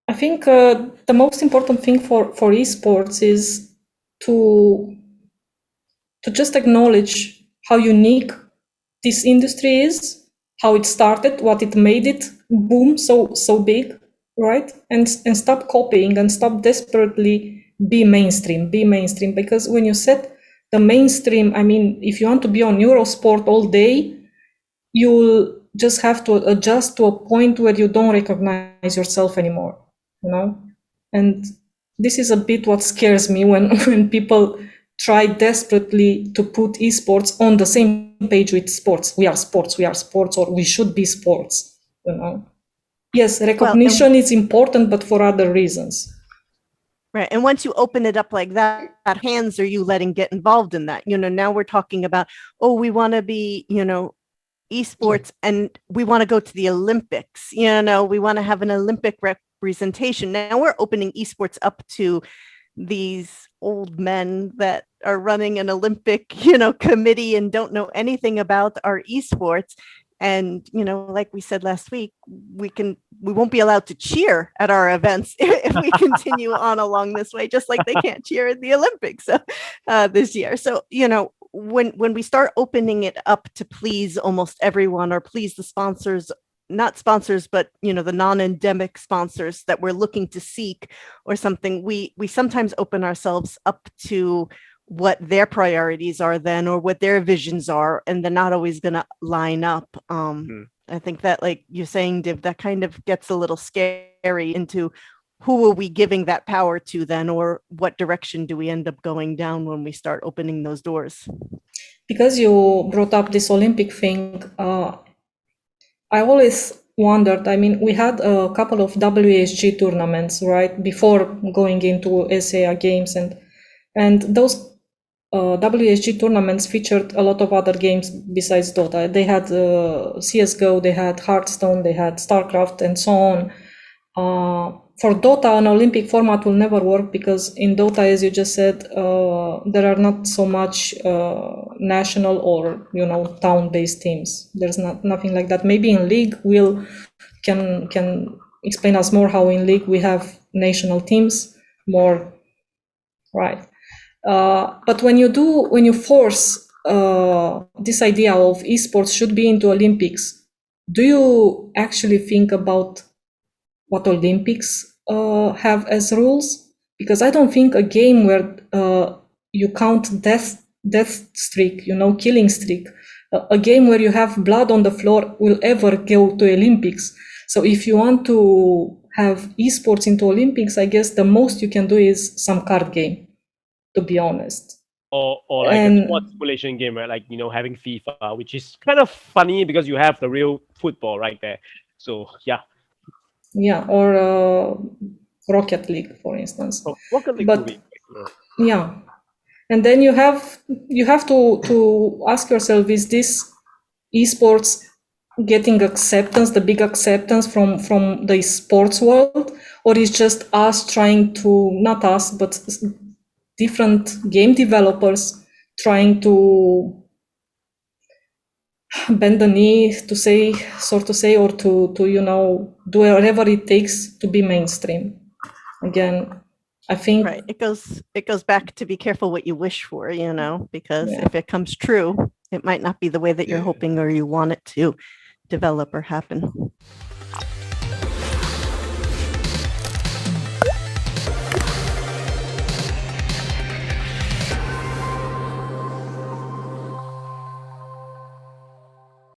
I think the most important thing for esports is to just acknowledge how unique this industry is, how it started, what it made it boom so big, right? And stop copying and stop desperately be mainstream, because when you set the mainstream, I mean, if you want to be on Eurosport all day, you'll just have to adjust to a point where you don't recognize yourself anymore, you know? And this is a bit what scares me when when people try desperately to put esports on the same page with sports. We are sports, or we should be sports, you know? Yes, recognition is important, but for other reasons. Right. And once you open it up like that, hands are you letting get involved in that? You know, now we're talking about, oh, we want to be, you know, esports and we want to go to the Olympics, you know, we want to have an Olympic representation. Now we're opening esports up to these old men that are running an Olympic, you know, committee and don't know anything about our esports. And, you know, like we said last week, we won't be allowed to cheer at our events if we continue on along this way, just like they can't cheer at the Olympics this year. So, you know, when we start opening it up to please almost everyone or please the sponsors, not sponsors, but, you know, the non-endemic sponsors that we're looking to seek or something, we sometimes open ourselves up to what their priorities are then, or what their visions are, and they're not always going to line up. I think that, like you're saying, Div, that kind of gets a little scary into who are we giving that power to then, or what direction do we end up going down when we start opening those doors? Because you brought up this Olympic thing, I always wondered, I mean, we had a couple of WSG tournaments, right, before going into SAA games, and those WSG tournaments featured a lot of other games besides Dota. They had CSGO, they had Hearthstone, they had StarCraft, and so on. For Dota, an Olympic format will never work because in Dota, as you just said, there are not so much national or, you know, town-based teams. There's nothing like that. Maybe in League, Will can explain us more how in League we have national teams more, right? But when you force this idea of esports should be into Olympics, do you actually think about what Olympics have as rules? Because I don't think a game where you count death streak, you know, killing streak, a game where you have blood on the floor will ever go to Olympics. So if you want to have esports into Olympics, I guess the most you can do is some card game, to be honest. Or like a sports simulation game, right? Like, you know, having FIFA, which is kind of funny because you have the real football right there. So yeah. Yeah, or Rocket League, for instance. Oh, Rocket League. But yeah, and then you have to ask yourself: is this esports getting acceptance, the big acceptance from the sports world, or is just us trying to, not us, but different game developers trying to bend the knee to say, or to you know, do whatever it takes to be mainstream. Again, I think right. It goes back to be careful what you wish for, you know, because if it comes true, it might not be the way that you're hoping or you want it to develop or happen.